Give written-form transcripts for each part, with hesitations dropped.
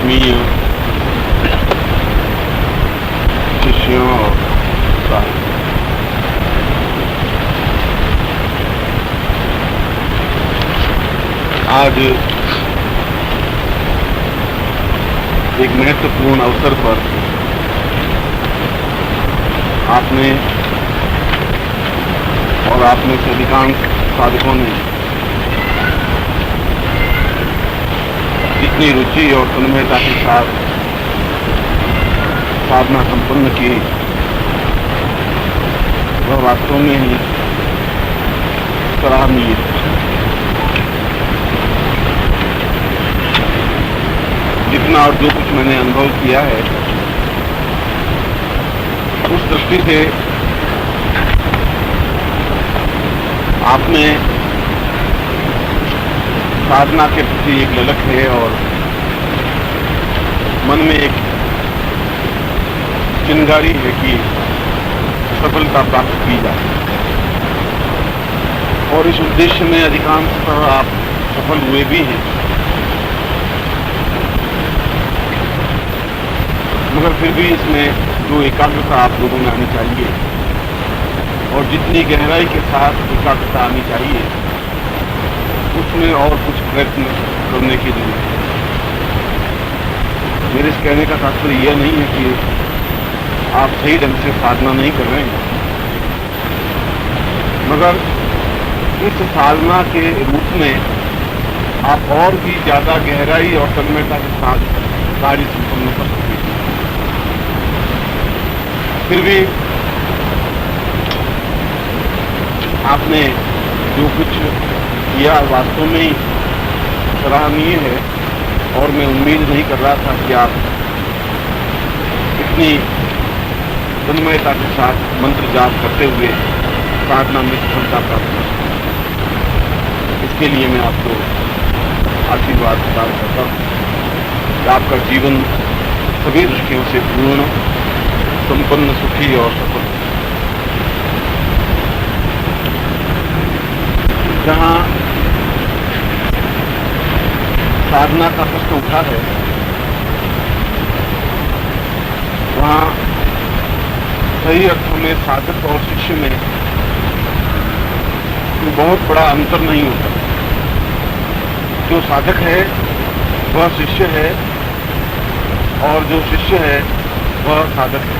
आत्मीय शिष्यों और साथ आज एक महत्वपूर्ण अवसर पर आपने और आपने से अधिकांश साधकों ने जितनी रुचि और तन्मयता के साथ साधना संपन्न की वह वास्तव में ही सराहनीय है। जितना और जो कुछ मैंने अनुभव किया है उस दृष्टि से आपने साधना के प्रति एक ललक है और मन में एक चिंगारी है कि सफलता प्राप्त की जाए और इस उद्देश्य में अधिकांशतः आप सफल हुए भी हैं। मगर फिर भी इसमें जो एकाग्रता आप लोगों में आनी चाहिए और जितनी गहराई के साथ एकाग्रता आनी चाहिए उसमें और कुछ प्रयत्न करने की जरूरत है। मेरे इस कहने का तात्पर्य यह नहीं है कि आप सही ढंग से साधना नहीं कर रहे हैं, मगर इस साधना के रूप में आप और भी ज्यादा गहराई और तन्मयता के साथ कार्य संपन्न कर सकते हैं। फिर भी आपने जो कुछ किया वास्तव में ही सराहनीय है और मैं उम्मीद नहीं कर रहा था कि आप इतनी तन्मयता के साथ मंत्र जाप करते हुए साधना में सफलता प्राप्त कर सकते। इसके लिए मैं आपको आशीर्वाद प्रदान करता हूँ कि आपका जीवन सभी दृष्टियों से पूर्ण, संपन्न, सुखी और सफल। जहाँ साधना का प्रश्न उठा है वहाँ सही अर्थों में साधक और शिष्य में बहुत बड़ा अंतर नहीं होता। जो साधक है वह शिष्य है और जो शिष्य है वह साधक है,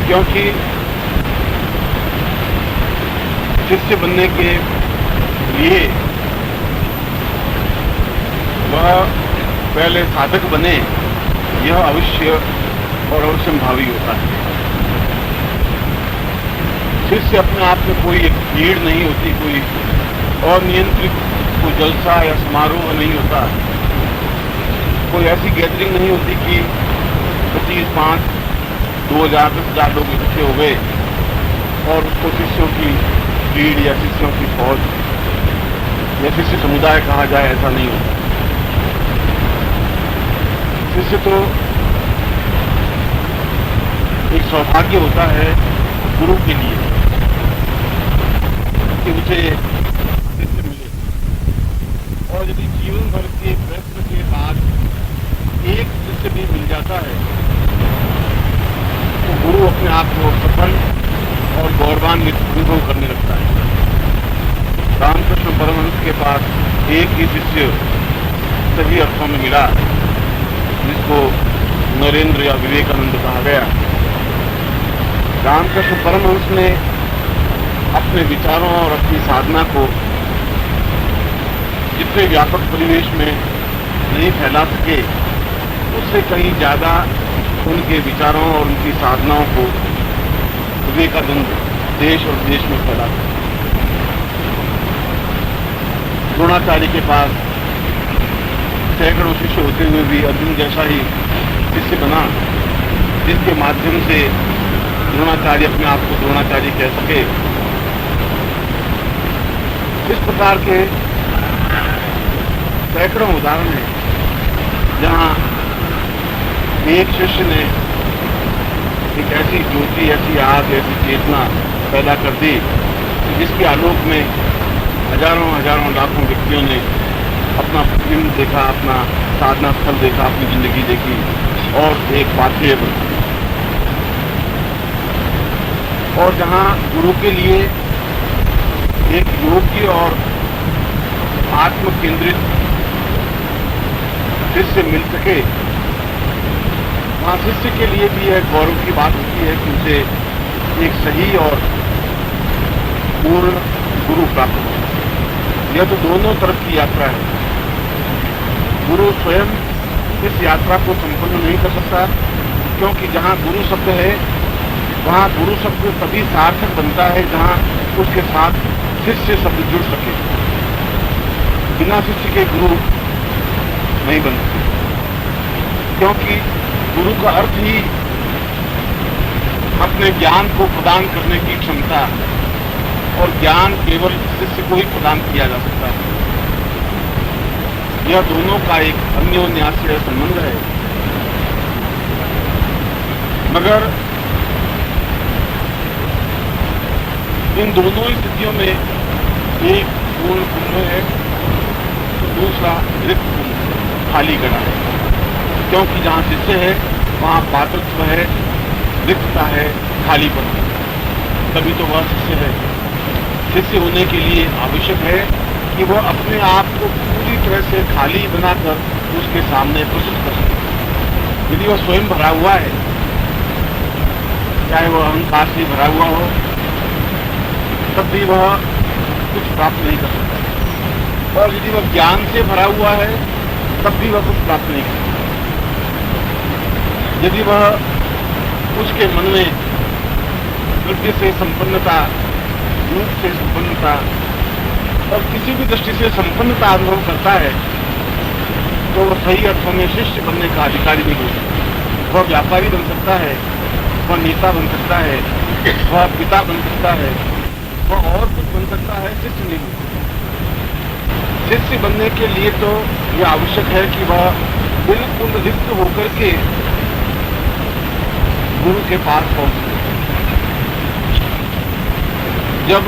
क्योंकि शिष्य बनने के लिए वह पहले साधक बने, यह अवश्य और अवश्यंभावी होता है। शिष्य अपने आप में कोई एक भीड़ नहीं होती, कोई अनियंत्रित कोई जलसा या समारोह नहीं होता, कोई ऐसी गैदरिंग नहीं होती कि 25, 5, 2000, 10,000 लोग इकट्ठे हो गए और उसको शिष्यों की भीड़ या शिष्यों की फौज या शिष्य समुदाय कहा जाए, ऐसा नहीं होता। शिष्य तो एक सौभाग्य होता है गुरु के लिए कि उसे शिष्य मिले, और यदि जीवन भर के प्रयत्न के बाद एक शिष्य भी मिल जाता है तो गुरु अपने आप को सफल और गौरवान्वित अनुभव करने लगता है। रामकृष्ण परमहंस के पास एक ही शिष्य सही अर्थों में मिला जिसको नरेंद्र या विवेकानंद कहा गया। रामकृष्ण परमहंस ने अपने विचारों और अपनी साधना को जितने व्यापक परिवेश में नहीं फैला सके उससे कहीं ज्यादा उनके विचारों और उनकी साधनाओं को विवेकानंद देश और देश में फैला सके। द्रोणाचार्य के पास सैकड़ों शिष्य होते हुए भी अर्जुन जैसा ही शिष्य बना जिसके माध्यम से द्रोणाचार्य अपने आप को द्रोणाचार्य कह सके। इस प्रकार के सैकड़ों उदाहरण हैं जहाँ एक शिष्य ने एक ऐसी ज्योति, ऐसी आग, ऐसी चेतना पैदा कर दी जिसके आलोक में हजारों हजारों लाखों व्यक्तियों ने अपना प्रतिबिंब देखा, अपना साधना स्थल देखा, अपनी जिंदगी देखी और एक पाथेय बना। और जहाँ गुरु के लिए एक योग्य और आत्म केंद्रित शिष्य मिल सके, वहाँ शिष्य के लिए भी यह गौरव की बात होती है कि उसे एक सही और पूर्ण गुरु प्राप्त हो। यह तो दोनों तरफ की यात्रा है। गुरु स्वयं इस यात्रा को संपन्न नहीं कर सकता, क्योंकि जहाँ गुरु शब्द है वहाँ गुरु शब्द तभी सार्थक बनता है जहाँ उसके साथ शिष्य शब्द जुड़ सके। बिना शिष्य के गुरु नहीं बन सकते, क्योंकि गुरु का अर्थ ही अपने ज्ञान को प्रदान करने की क्षमता, और ज्ञान केवल शिष्य को ही प्रदान किया जा सकता है। यह दोनों का एक अन्योन्याश्रय संबंध है। मगर इन दोनों स्थितियों में एक पूर्ण कुंभ है तो दूसरा रिक्त कुंभ, खाली गड़ा है। क्योंकि जहाँ शिष्य है वहाँ पात्रत्व है, रिक्तता है, खालीपन है, तभी तो वह शिष्य है। शिष्य होने के लिए आवश्यक है कि वह अपने आप को पूरी तरह से खाली बनाकर उसके सामने प्रस्तुत कर सके। यदि वह स्वयं भरा हुआ है, चाहे वह अहंकार से भरा हुआ हो, तब भी वह कुछ प्राप्त नहीं कर सकता। और यदि वह ज्ञान से भरा हुआ है, तब भी वह कुछ प्राप्त नहीं कर सकता। यदि वह उसके मन में द्रव्य से संपन्नता, रूप से संपन्नता और किसी भी दृष्टि से संपन्नता अनुभव करता है, तो वह सही अर्थों में शिष्य बनने का अधिकारी नहीं हो सकता। वह व्यापारी बन सकता है, वह नेता बन सकता है, वह पिता बन सकता है, वह और कुछ बन सकता है, शिष्य नहीं बन सकता। शिष्य बनने के लिए तो यह आवश्यक है कि वह बिल्कुल रिक्त होकर के गुरु के पास पहुंच सके। जब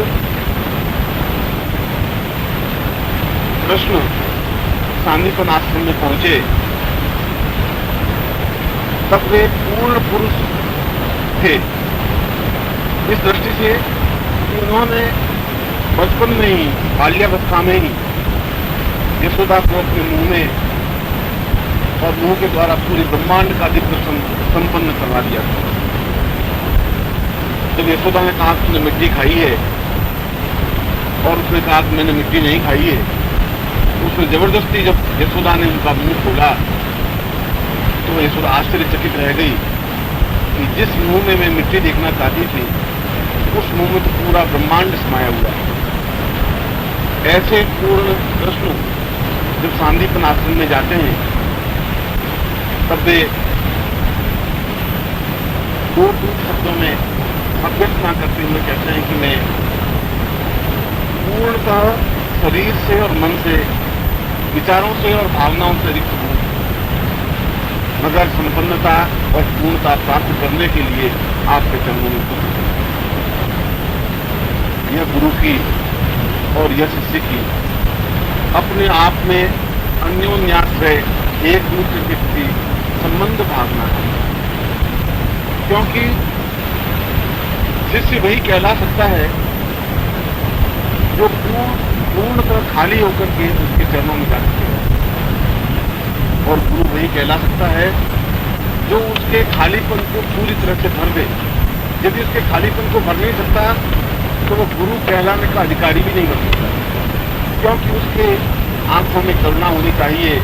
कृष्ण सांदीपन आश्रम में पहुंचे, तब वे पूर्ण पुरुष थे इस दृष्टि से कि उन्होंने बचपन में ही, बाल्यावस्था में ही यशोदा को अपने मुंह में और मुंह के द्वारा पूरे ब्रह्मांड का दिग्दर्शन संपन्न करवा दिया। जब यशोदा ने कहा तुमने मिट्टी खाई है और उसने कहा कि मैंने मिट्टी नहीं खाई है, उसने जबरदस्ती जब यशोदा ने उनका मुंह खोला तो यशोदा आश्चर्यचकित रह गई कि जिस मुंह में मैं मिट्टी देखना चाहती थी उस मुंह में तो पूरा ब्रह्मांड समाया हुआ है। ऐसे पूर्ण कृष्ण जब सांदीपन आश्रम में जाते हैं, तब वे दूर शब्दों में अभ्यस्त ना करते हुए कहते हैं कि मैं पूर्णतः शरीर से और मन से, विचारों से और भावनाओं से रिक्त हूं, मगर संपन्नता और पूर्णता प्राप्त करने के लिए आपके चरणों में कुछ यह गुरु की और यह शिष्य की अपने आप में अन्योन्याश्रय, एक दूसरे के प्रति संबंध भावना है। क्योंकि शिष्य वही कहला सकता है जो पूर्णतः खाली होकर के उसके चरणों में जा सके, और गुरु वही कहला सकता है जो उसके खालीपन को पूरी तरह से भर दे। यदि उसके खालीपन को भर नहीं सकता तो वो गुरु कहलाने का अधिकारी भी नहीं बन सकता, क्योंकि उसके आंखों में करुणा होनी चाहिए,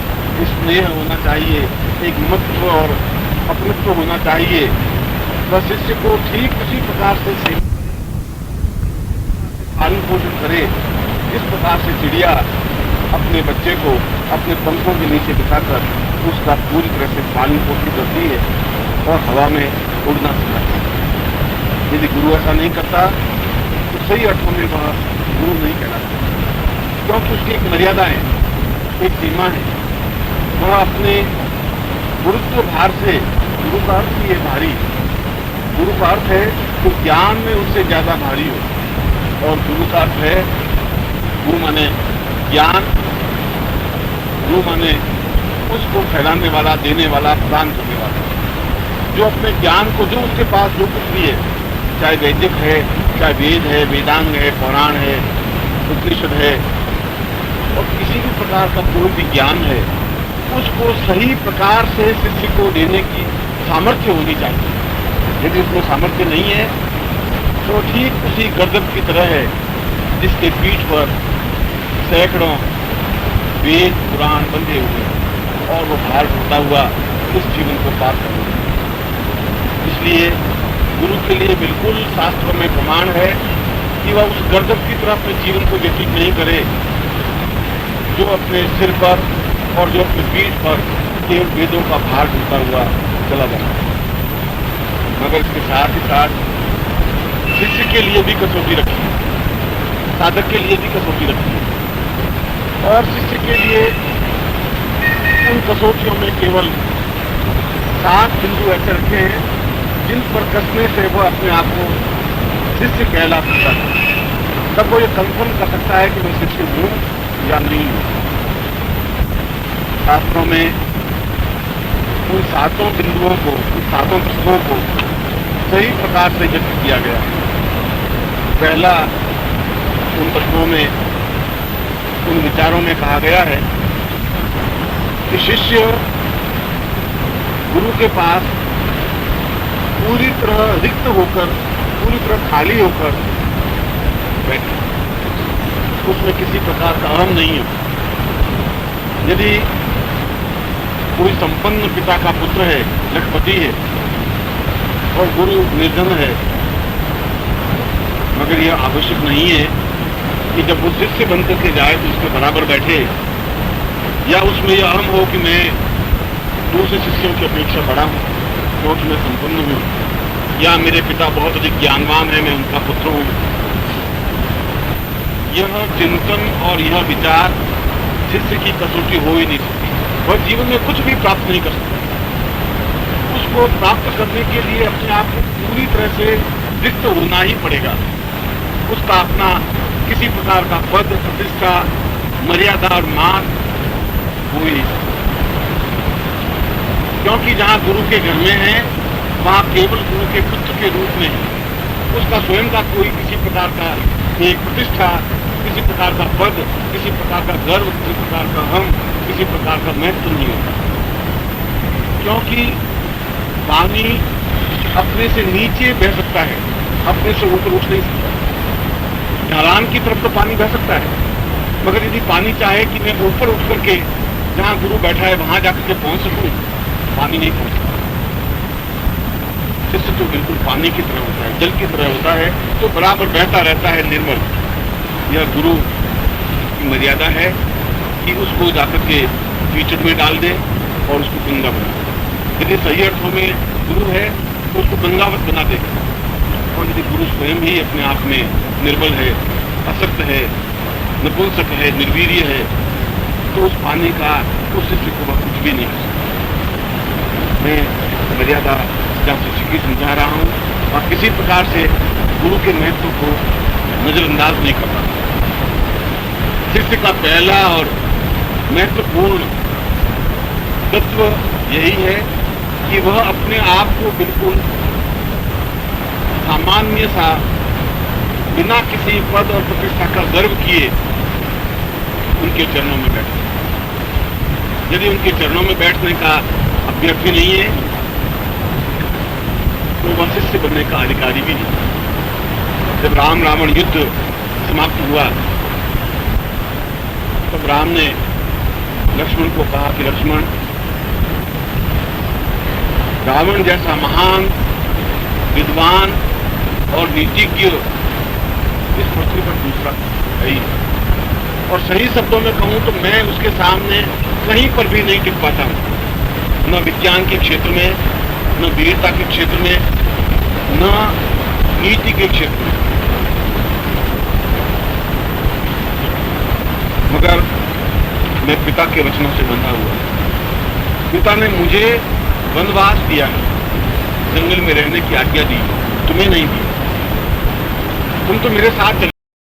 स्नेह होना चाहिए, एक ममत्व और अपनत्व होना चाहिए। वह शिष्य को ठीक उसी प्रकार से पालन पोषण करे जिस प्रकार से चिड़िया अपने बच्चे को अपने पंखों के नीचे बिठाकर उसका पूरी तरह से पालन पोषण करती है और हवा में उड़ना सिखाती है। यदि गुरु ऐसा नहीं करता तो सही अर्थों में वह गुरु नहीं कहलाता, क्योंकि उसकी एक मर्यादा है, एक सीमा है। वह अपने गुरुत्व भार से, गुरु का अर्थ ही है भारी, गुरु का अर्थ है तो ज्ञान में उससे ज्यादा भारी हो, और गुरु का अर्थ है, गुरु माने ज्ञान गुरु माने उसको फैलाने वाला, देने वाला, प्रदान करने वाला, जो अपने ज्ञान को, जो उसके पास जो कुछ भी है, चाहे वैदिक है, चाहे वेद है, वेदांग है, पुराण है, उपनिषद है, और किसी भी प्रकार का कोई भी ज्ञान है, उसको सही प्रकार से शिष्य को देने की सामर्थ्य होनी चाहिए। यदि उसमें सामर्थ्य नहीं है तो ठीक उसी गर्दन की तरह है जिसके पीठ पर सैकड़ों वेद पुराण बंधे हुए और वो भार ढोता हुआ इस जीवन को पार कर रहा है। इसलिए गुरु के लिए बिल्कुल शास्त्रों में प्रमाण है कि वह उस गर्दन की तरह अपने जीवन को व्यतीत नहीं करे जो अपने सिर पर और जो अपने पीठ पर केवल वेदों का भार ढोता हुआ चला जाता है। मगर इसके साथ ही साथ शिष्य के लिए भी कसौटी रखी है, साधक के लिए भी कसौटी रखी है, और शिष्य के लिए उन कसौटियों में केवल 7 बिंदु ऐसे रखे हैं जिन पर कसने से वह अपने आप को शिष्य कहला सकता है। तब वो ये कंफर्म कर सकता है कि मैं शिष्य हूँ या नहीं हूँ। शास्त्रों में उन 7 बिंदुओं को, उन 7 प्रश्नों को सही प्रकार से व्यक्त किया गया। पहला, उन प्रश्नों में, उन विचारों में कहा गया है कि शिष्य गुरु के पास पूरी तरह रिक्त होकर, पूरी तरह खाली होकर बैठे, उसमें किसी प्रकार का अहम नहीं है। यदि कोई संपन्न पिता का पुत्र है, लखपति है, और गुरु निर्धन है, मगर यह आवश्यक नहीं है कि जब वो शिष्य बन करके जाए तो उसके बराबर बैठे, या उसमें यह अहम हो कि मैं दूसरे शिष्यों की अपेक्षा बड़ा हूँ क्योंकि मैं संपन्न हूँ, या मेरे पिता बहुत अधिक ज्ञानवान है, मैं उनका पुत्र हूँ। यह चिंतन और यह विचार शिष्य की कसौटी हो ही नहीं सकती। वह जीवन में कुछ भी प्राप्त नहीं कर सकता। उसको प्राप्त करने के लिए अपने आप को पूरी तरह से रिक्त होना ही पड़ेगा। उसका अपना किसी प्रकार का पद, प्रतिष्ठा, मर्यादा और मान हो ही नहीं सकता। क्योंकि जहाँ गुरु के घर में है वहाँ केवल गुरु के पुत्र के रूप में उसका स्वयं का कोई किसी प्रकार का एक प्रतिष्ठा, किसी प्रकार का पद, किसी प्रकार का गर्व, किसी प्रकार का हम, किसी प्रकार का महत्व नहीं होता। क्योंकि पानी अपने से नीचे बह सकता है, अपने से ऊपर उठ नहीं सकता। ढलान की तरफ तो पानी बह सकता है, मगर यदि पानी चाहे कि मैं ऊपर उठ करके जहाँ गुरु बैठा है वहां जाकर के पहुंच सकूं, पानी नहीं पहुंच सकता। शिष्य तो बिल्कुल पानी की तरह होता है, जल की तरह होता है, तो बराबर बहता रहता है निर्मल। यह गुरु की मर्यादा है कि उसको जाकर के कीचड़ में डाल दे और उसको गंगा बना दे। यदि सही अर्थों में गुरु है तो उसको गंगावत बना दे, और यदि गुरु स्वयं ही अपने आप में निर्बल है, असक्त है, नपुंसक है, निर्वीर्य है, तो उस पानी का उस शिष्य को वह कुछ भी नहीं कर सकता। मैं मर्यादा जहाँ शिष्य की समझा रहा हूँ और किसी प्रकार से गुरु के महत्व को नजरअंदाज नहीं कर रहा। शिष्य का पहला और महत्वपूर्ण तत्व यही है कि वह अपने आप को बिल्कुल सामान्य सा, बिना किसी पद और प्रतिष्ठा का गर्व किए उनके चरणों में बैठे। यदि उनके चरणों में बैठने का अभ्यर्थी नहीं है तो वह शिष्य बनने का अधिकारी भी नहीं। जब राम रावण युद्ध समाप्त हुआ तब राम ने लक्ष्मण को कहा कि लक्ष्मण, रावण जैसा महान विद्वान और नीतिज्ञ इस पृथ्वी पर दूसरा है ही। और सही शब्दों में कहूं तो मैं उसके सामने कहीं पर भी नहीं टिक पाता हूं, न विज्ञान के क्षेत्र में, न वीरता के क्षेत्र में, न नीति के क्षेत्र में। मगर मैं पिता के वचनों से बंधा हुआ। पिता ने मुझे वनवास दिया है, जंगल में रहने की आज्ञा दी, तुम्हें नहीं दी। तुम तो मेरे साथ चले